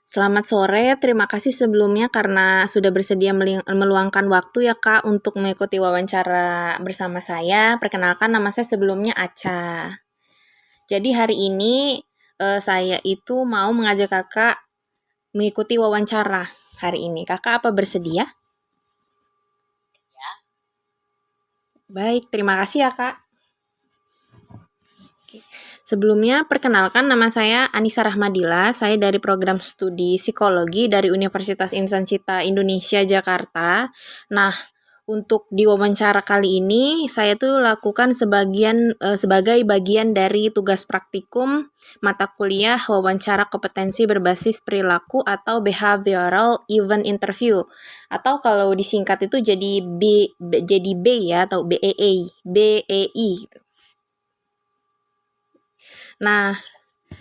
Selamat sore, terima kasih sebelumnya karena sudah bersedia meluangkan waktu ya Kak untuk mengikuti wawancara bersama saya. Perkenalkan nama saya sebelumnya Aca. Jadi hari ini saya itu mau mengajak Kakak mengikuti wawancara hari ini. Kakak apa bersedia? Ya. Baik, terima kasih ya Kak. Sebelumnya, perkenalkan nama saya Anissa Rahmadila, saya dari program studi psikologi dari Universitas Insan Cita Indonesia, Jakarta. Nah, untuk di wawancara kali ini, saya tuh lakukan sebagai bagian dari tugas praktikum mata kuliah wawancara kompetensi berbasis perilaku atau behavioral event interview. Atau kalau disingkat itu jadi B ya, atau BEI gitu. Nah,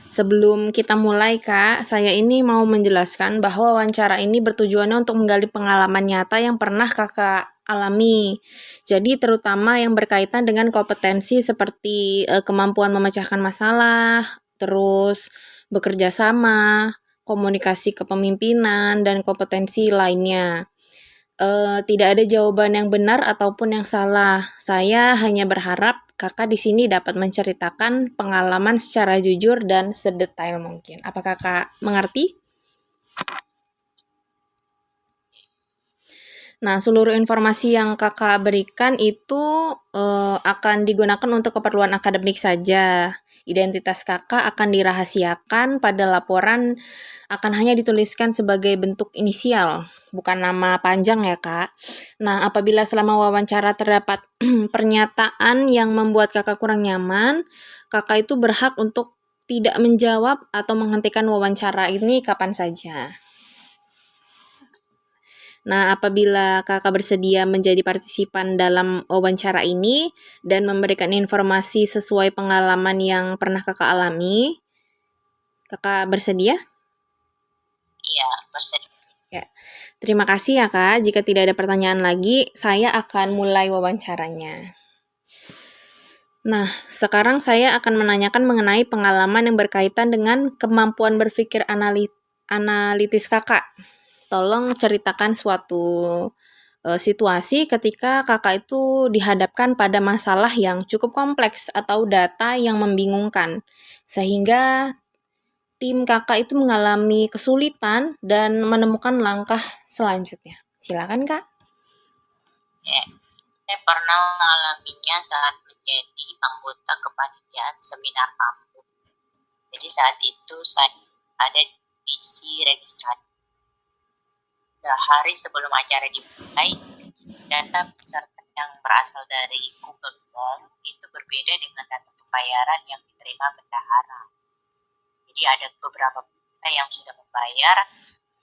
sebelum kita mulai Kak, saya ini mau menjelaskan bahwa wawancara ini bertujuannya untuk menggali pengalaman nyata yang pernah Kakak alami. Jadi terutama yang berkaitan dengan kompetensi seperti kemampuan memecahkan masalah, terus bekerja sama, komunikasi kepemimpinan, dan kompetensi lainnya. Tidak ada jawaban yang benar ataupun yang salah. Saya hanya berharap Kakak di sini dapat menceritakan pengalaman secara jujur dan sedetail mungkin. Apa Kakak mengerti? Nah, seluruh informasi yang Kakak berikan itu akan digunakan untuk keperluan akademik saja. Identitas Kakak akan dirahasiakan pada laporan akan hanya dituliskan sebagai bentuk inisial, bukan nama panjang ya Kak. Nah, apabila selama wawancara terdapat pernyataan yang membuat Kakak kurang nyaman, Kakak itu berhak untuk tidak menjawab atau menghentikan wawancara ini kapan saja. Nah, apabila Kakak bersedia menjadi partisipan dalam wawancara ini dan memberikan informasi sesuai pengalaman yang pernah Kakak alami, Kakak bersedia? Iya, bersedia. Ya. Terima kasih ya Kak. Jika tidak ada pertanyaan lagi, saya akan mulai wawancaranya. Nah, sekarang saya akan menanyakan mengenai pengalaman yang berkaitan dengan kemampuan berpikir analitis Kakak. Tolong ceritakan suatu situasi ketika Kakak itu dihadapkan pada masalah yang cukup kompleks atau data yang membingungkan, sehingga tim Kakak itu mengalami kesulitan dan menemukan langkah selanjutnya. Silakan Kak. Saya pernah mengalaminya saat menjadi anggota kepanitiaan seminar kampus. Jadi saat itu saya ada di divisi registrasi. Sehari sebelum acara dimulai, data peserta yang berasal dari Google Form itu berbeda dengan data pembayaran yang diterima bendahara. Jadi ada beberapa peserta yang sudah membayar,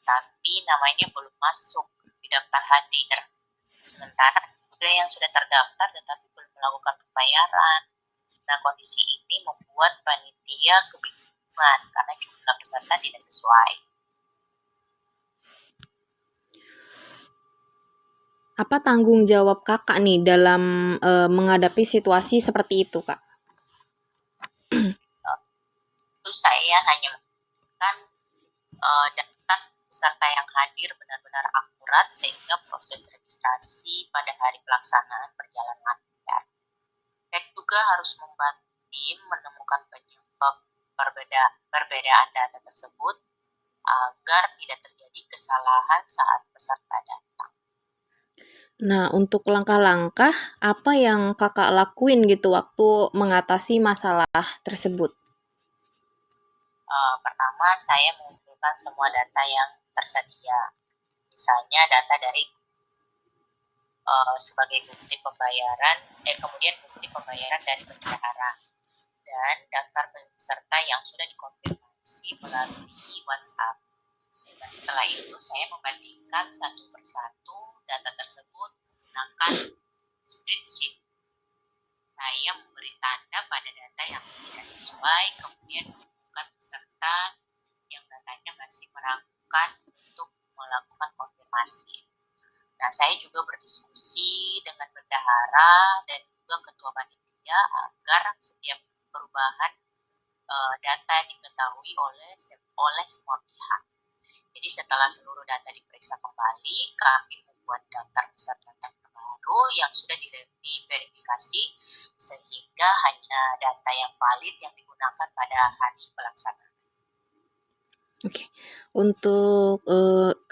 tapi namanya belum masuk di daftar hadir. Sementara juga yang sudah terdaftar tetapi belum melakukan pembayaran. Nah, kondisi ini membuat panitia kebingungan karena jumlah peserta tidak sesuai. Apa tanggung jawab Kakak nih dalam menghadapi situasi seperti itu, Kak? Itu saya hanya menggunakan data peserta yang hadir benar-benar akurat sehingga proses registrasi pada hari pelaksanaan berjalan lancar. Saya juga harus membantu tim menemukan penyebab perbedaan data tersebut agar tidak terjadi kesalahan saat peserta datang. Nah, untuk langkah-langkah apa yang Kakak lakuin gitu waktu mengatasi masalah tersebut? Pertama, saya mengumpulkan semua data yang tersedia. Misalnya data dari sebagai bukti pembayaran, kemudian bukti pembayaran dari bendahara dan daftar peserta yang sudah dikonfirmasi melalui WhatsApp. Nah, setelah itu saya membandingkan satu persatu data tersebut menggunakan spreadsheet. Saya memberi tanda pada data yang tidak sesuai, kemudian menemukan peserta yang datanya masih meragukan untuk melakukan konfirmasi. Nah, saya juga berdiskusi dengan bendahara dan juga ketua panitia agar setiap perubahan data diketahui oleh semua pihak. Jadi setelah seluruh data diperiksa kembali, kami membuat daftar peserta terbaru yang sudah diverifikasi sehingga hanya data yang valid yang digunakan pada hari pelaksanaan. Oke, untuk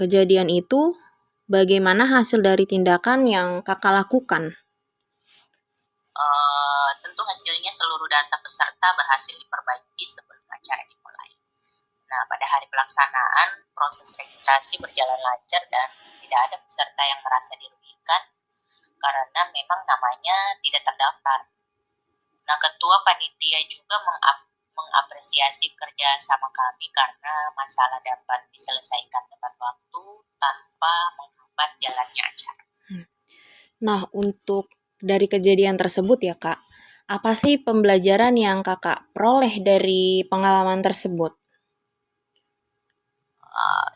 kejadian itu, bagaimana hasil dari tindakan yang kakak lakukan? Tentu hasilnya seluruh data peserta berhasil diperbaiki sebelum acara dimulai. Nah, pada hari pelaksanaan, proses registrasi berjalan lancar dan tidak ada peserta yang merasa dirugikan karena memang namanya tidak terdaftar. Nah, ketua panitia juga mengapresiasi kerja sama kami karena masalah dapat diselesaikan tepat waktu tanpa menghambat jalannya acara. Nah, untuk dari kejadian tersebut ya Kak, apa sih pembelajaran yang kakak peroleh dari pengalaman tersebut?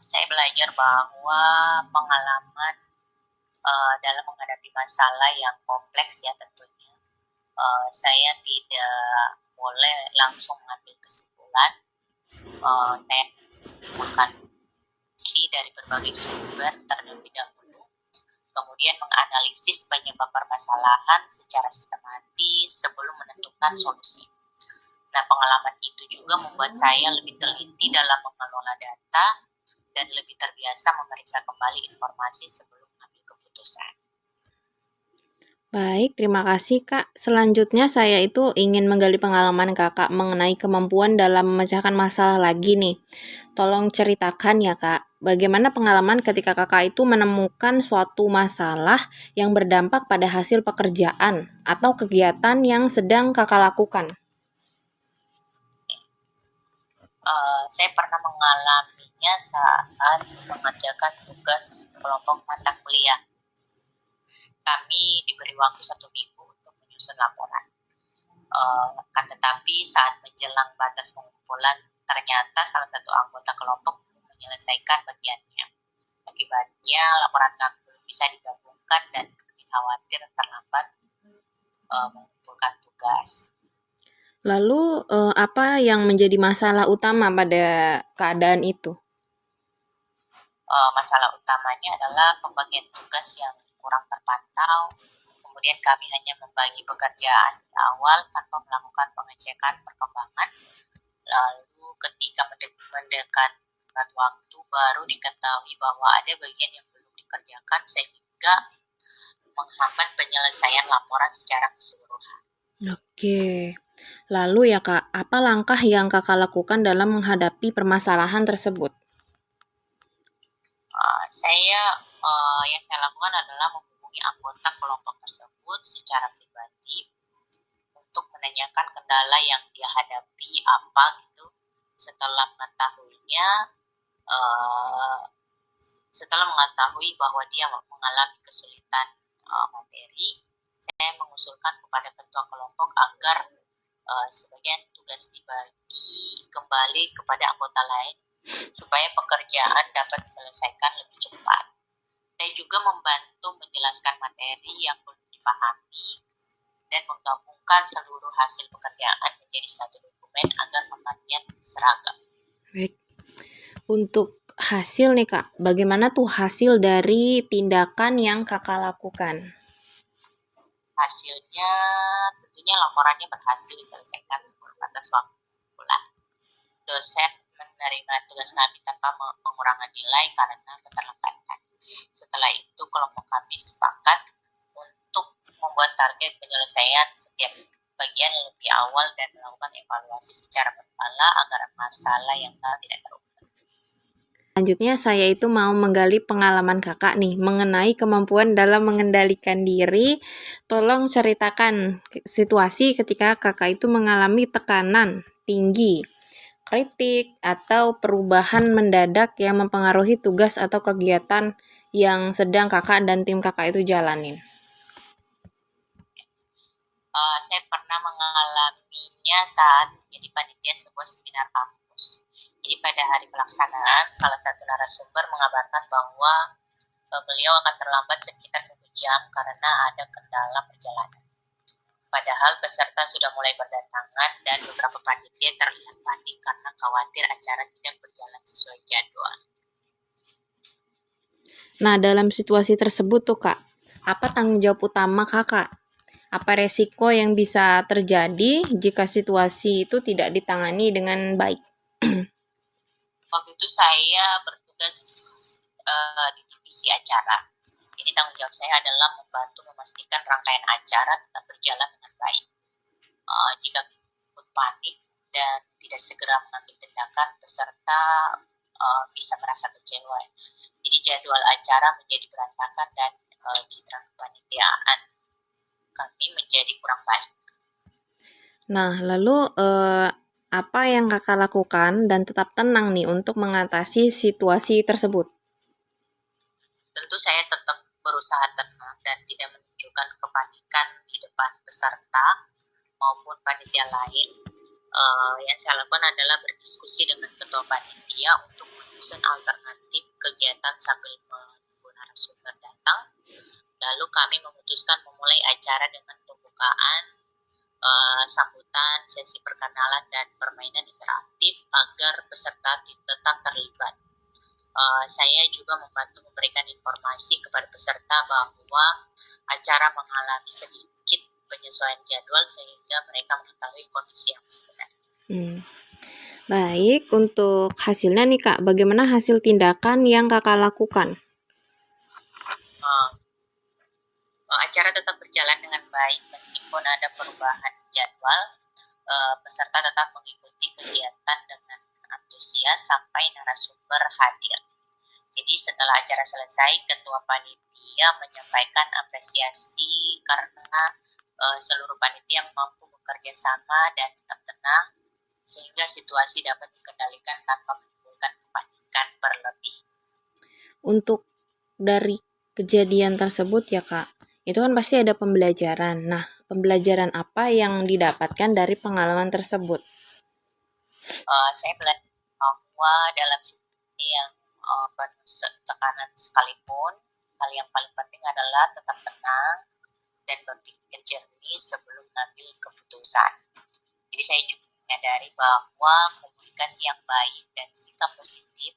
Saya belajar bahwa pengalaman dalam menghadapi masalah yang kompleks ya tentunya, saya tidak boleh langsung mengambil kesimpulan. Saya makan dari berbagai sumber terlebih dahulu, kemudian menganalisis penyebab permasalahan secara sistematis sebelum menentukan solusi. Nah, pengalaman itu juga membuat saya lebih teliti dalam mengelola data dan lebih terbiasa memeriksa kembali informasi sebelum mengambil keputusan. Baik, terima kasih Kak. Selanjutnya saya itu ingin menggali pengalaman Kakak mengenai kemampuan dalam memecahkan masalah lagi nih. Tolong ceritakan ya Kak, bagaimana pengalaman ketika Kakak itu menemukan suatu masalah yang berdampak pada hasil pekerjaan atau kegiatan yang sedang Kakak lakukan? Saya pernah mengalaminya saat mengerjakan tugas kelompok mata kuliah. Kami diberi waktu 1 minggu untuk menyusun laporan. Kan tetapi saat menjelang batas pengumpulan, ternyata salah satu anggota kelompok belum menyelesaikan bagiannya. Akibatnya laporan kami belum bisa digabungkan dan kami khawatir terlambat mengumpulkan tugas. Lalu apa yang menjadi masalah utama pada keadaan itu? Masalah utamanya adalah pembagian tugas yang kurang terpantau. Kemudian kami hanya membagi pekerjaan di awal tanpa melakukan pengecekan perkembangan. Lalu ketika mendekat waktu baru diketahui bahwa ada bagian yang belum dikerjakan sehingga menghambat penyelesaian laporan secara keseluruhan. Oke. Lalu ya Kak, apa langkah yang Kakak lakukan dalam menghadapi permasalahan tersebut? Yang saya lakukan adalah menghubungi anggota kelompok tersebut secara pribadi untuk menanyakan kendala yang dia hadapi apa gitu. Setelah mengetahui bahwa dia mengalami kesulitan materi, saya mengusulkan kepada ketua kelompok agar sebagian tugas dibagi kembali kepada anggota lain supaya pekerjaan dapat diselesaikan lebih cepat. Saya juga membantu menjelaskan materi yang belum dipahami dan menggabungkan seluruh hasil pekerjaan menjadi satu dokumen agar pemakaian seragam. Baik. Untuk hasil nih Kak, bagaimana tuh hasil dari tindakan yang Kakak lakukan? Hasilnya tentunya laporannya berhasil diselesaikan sebelum batas waktu bulan. Dosen menerima tugas kami tanpa pengurangan nilai karena keterlambatan. Setelah itu kelompok kami sepakat untuk membuat target penyelesaian setiap bagian lebih awal dan melakukan evaluasi secara berkala agar masalah yang salah tidak terulang. Selanjutnya saya itu mau menggali pengalaman Kakak nih mengenai kemampuan dalam mengendalikan diri. Tolong ceritakan situasi ketika Kakak itu mengalami tekanan tinggi, kritik, atau perubahan mendadak yang mempengaruhi tugas atau kegiatan yang sedang Kakak dan tim Kakak itu jalanin. Saya pernah mengalaminya saat menjadi panitia sebuah seminar kampus. Jadi pada hari pelaksanaan, salah satu narasumber mengabarkan bahwa beliau akan terlambat sekitar 1 jam karena ada kendala perjalanan. Padahal peserta sudah mulai berdatangan dan beberapa panitia terlihat panik karena khawatir acara tidak berjalan sesuai jadwal. Nah, dalam situasi tersebut tuh Kak, apa tanggung jawab utama Kakak? Apa resiko yang bisa terjadi jika situasi itu tidak ditangani dengan baik? Waktu itu saya bertugas di divisi acara. Jadi tanggung jawab saya adalah membantu memastikan rangkaian acara tetap berjalan dengan baik. Jika panik dan tidak segera mengambil tindakan, peserta bisa merasa kecewa. Jadi jadwal acara menjadi berantakan dan citra kepanitiaan kami menjadi kurang baik. Nah, lalu apa yang Kakak lakukan dan tetap tenang nih untuk mengatasi situasi tersebut? Tentu saya tetap berusaha tenang dan tidak menunjukkan kepanikan di depan peserta maupun panitia lain. Yang saya lakukan adalah berdiskusi dengan ketua panitia untuk menyusun alternatif kegiatan sambil menunggu narasumber datang. Lalu kami memutuskan memulai acara dengan pembukaan, sambutan, sesi perkenalan, dan permainan interaktif agar peserta tetap terlibat. Saya juga membantu memberikan informasi kepada peserta bahwa acara mengalami sedikit penyesuaian jadwal sehingga mereka mengetahui kondisi yang sebenarnya. Baik, untuk hasilnya nih Kak, bagaimana hasil tindakan yang Kakak lakukan? Acara tetap berjalan dengan baik meskipun ada perubahan jadwal. Peserta tetap mengikuti kegiatan dengan antusias sampai narasumber hadir. Jadi setelah acara selesai, ketua panitia menyampaikan apresiasi karena seluruh panitia mampu bekerja sama dan tetap tenang sehingga situasi dapat dikendalikan tanpa menimbulkan kepanikan berlebih. Untuk dari kejadian tersebut ya Kak, itu kan pasti ada pembelajaran. Nah, pembelajaran apa yang didapatkan dari pengalaman tersebut? Saya belajar bahwa dalam situasi yang penuh tekanan sekalipun, hal yang paling penting adalah tetap tenang dan berpikir jernih sebelum mengambil keputusan. Jadi saya juga menyadari bahwa komunikasi yang baik dan sikap positif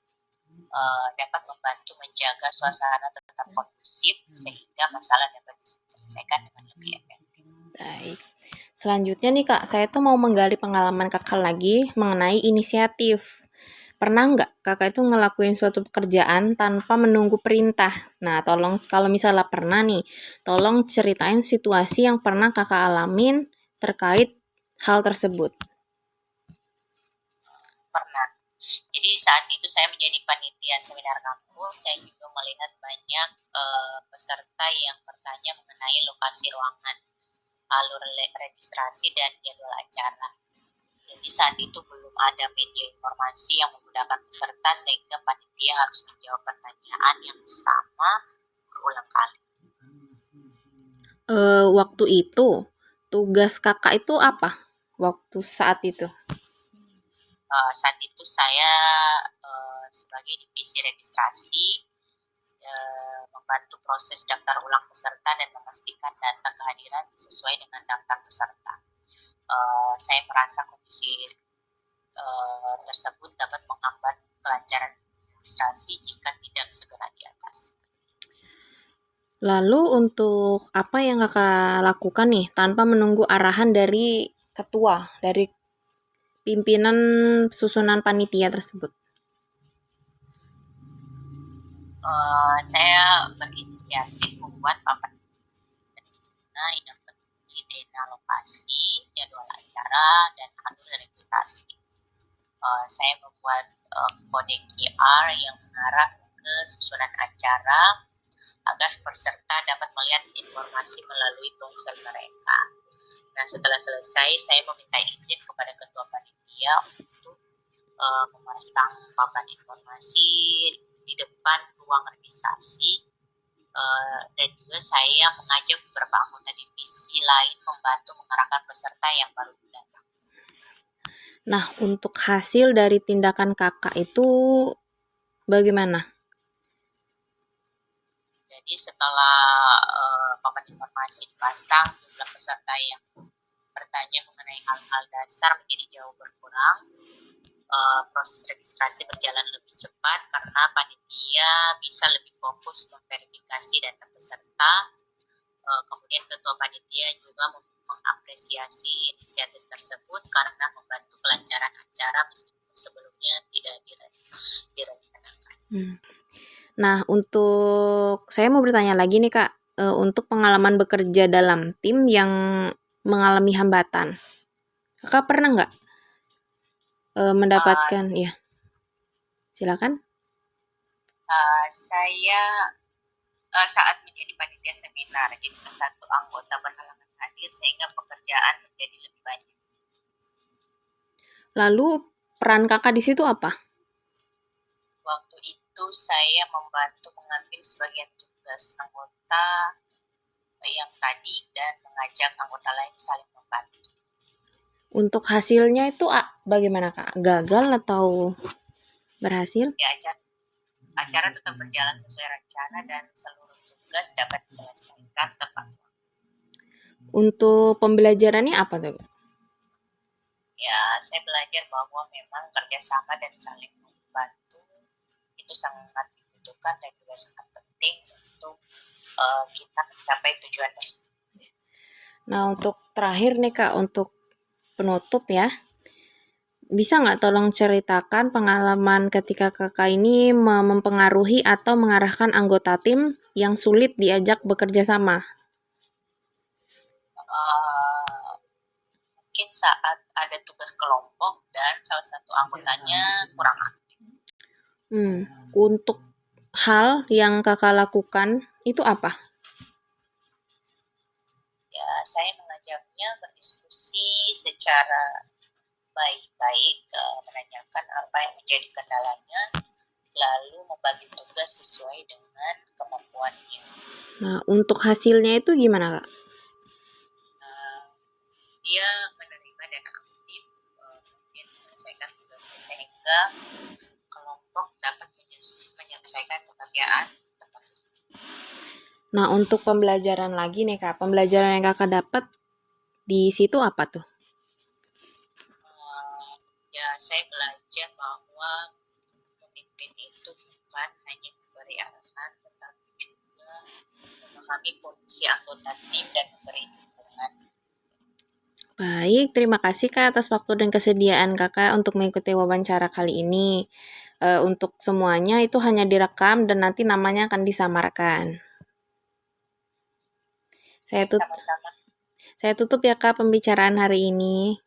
dapat membantu menjaga suasana tetap kondusif sehingga masalah dapat diselesaikan dengan lebih efektif. Baik. Selanjutnya nih Kak, saya tuh mau menggali pengalaman Kakak lagi mengenai inisiatif. Pernah nggak Kakak itu ngelakuin suatu pekerjaan tanpa menunggu perintah? Nah, tolong kalau misalnya pernah nih, tolong ceritain situasi yang pernah Kakak alamin terkait hal tersebut. Pernah. Jadi saat itu saya menjadi panitia seminar kampus, saya juga melihat banyak peserta yang bertanya mengenai lokasi ruangan, alur registrasi, dan jadwal acara. Jadi saat itu belum ada media informasi yang memudahkan peserta sehingga panitia harus menjawab pertanyaan yang sama berulang kali. Waktu itu, tugas Kakak itu apa? Waktu saat itu? Saat itu saya sebagai divisi registrasi membantu proses daftar ulang peserta dan memastikan data kehadiran sesuai dengan daftar peserta. Saya merasa kondisi tersebut dapat menghambat kelancaran registrasi jika tidak segera diatasi. Lalu untuk apa yang Kakak lakukan nih tanpa menunggu arahan dari ketua, dari pimpinan susunan panitia tersebut? Saya berinisiatif membuat papan yang berisi data lokasi, jadwal acara, dan alur registrasi. Saya membuat kode QR yang mengarah ke susunan acara agar peserta dapat melihat informasi melalui ponsel mereka. Nah, setelah selesai, saya meminta izin kepada ketua panitia untuk memasang papan informasi di depan ruang registrasi, dan juga saya mengajak beberapa anggota divisi lain membantu mengarahkan peserta yang baru datang. Nah, untuk hasil dari tindakan Kakak itu bagaimana? Jadi setelah papan informasi dipasang, jumlah peserta yang bertanya mengenai hal-hal dasar menjadi jauh berkurang. Proses registrasi berjalan lebih cepat karena panitia bisa lebih fokus memverifikasi data peserta. Kemudian ketua panitia juga mengapresiasi inisiatif tersebut karena membantu kelancaran acara meskipun sebelumnya tidak direncanakan. Nah, untuk saya mau bertanya lagi nih Kak, untuk pengalaman bekerja dalam tim yang mengalami hambatan, Kakak pernah nggak mendapatkan, ya silakan. Saya saat menjadi panitia seminar, jadi satu anggota berhalangan hadir sehingga pekerjaan menjadi lebih banyak. Lalu peran Kakak di situ apa? Waktu itu saya membantu mengambil sebagian tugas anggota yang tadi dan mengajak anggota lain saling membantu. Untuk hasilnya itu bagaimana Kak? Gagal atau berhasil? Ya, acara tetap berjalan sesuai rencana dan seluruh tugas dapat diselesaikan tepat waktu. Untuk pembelajarannya apa tuh? Ya, saya belajar bahwa memang kerjasama dan saling membantu itu sangat dibutuhkan dan juga sangat penting untuk kita mencapai tujuan bersama. Nah, untuk terakhir nih Kak, untuk penutup ya, bisa nggak tolong ceritakan pengalaman ketika Kakak ini mempengaruhi atau mengarahkan anggota tim yang sulit diajak bekerja sama? Mungkin saat ada tugas kelompok dan salah satu anggotanya kurang aktif. Untuk hal yang Kakak lakukan itu apa? Ya, saya mengajaknya berdiskusi secara baik-baik, menanyakan apa yang menjadi kendalanya, lalu membagi tugas sesuai dengan kemampuannya. Nah, untuk hasilnya itu gimana, Kak? Dia menerima dan aktif, kemudian menyelesaikan tugasnya sehingga kelompok dapat menyelesaikan pekerjaan tepat. Nah, untuk pembelajaran lagi nih, Kak. Pembelajaran yang Kakak dapat di situ apa tuh? Ya, saya belajar bahwa pemimpin itu bukan hanya memberi arahan, tetapi juga memahami kondisi anggota tim dan memberi dukungan. Baik, terima kasih Kak atas waktu dan kesediaan Kakak untuk mengikuti wawancara kali ini. Untuk semuanya itu hanya direkam dan nanti namanya akan disamarkan. Saya tutup ya Kak pembicaraan hari ini.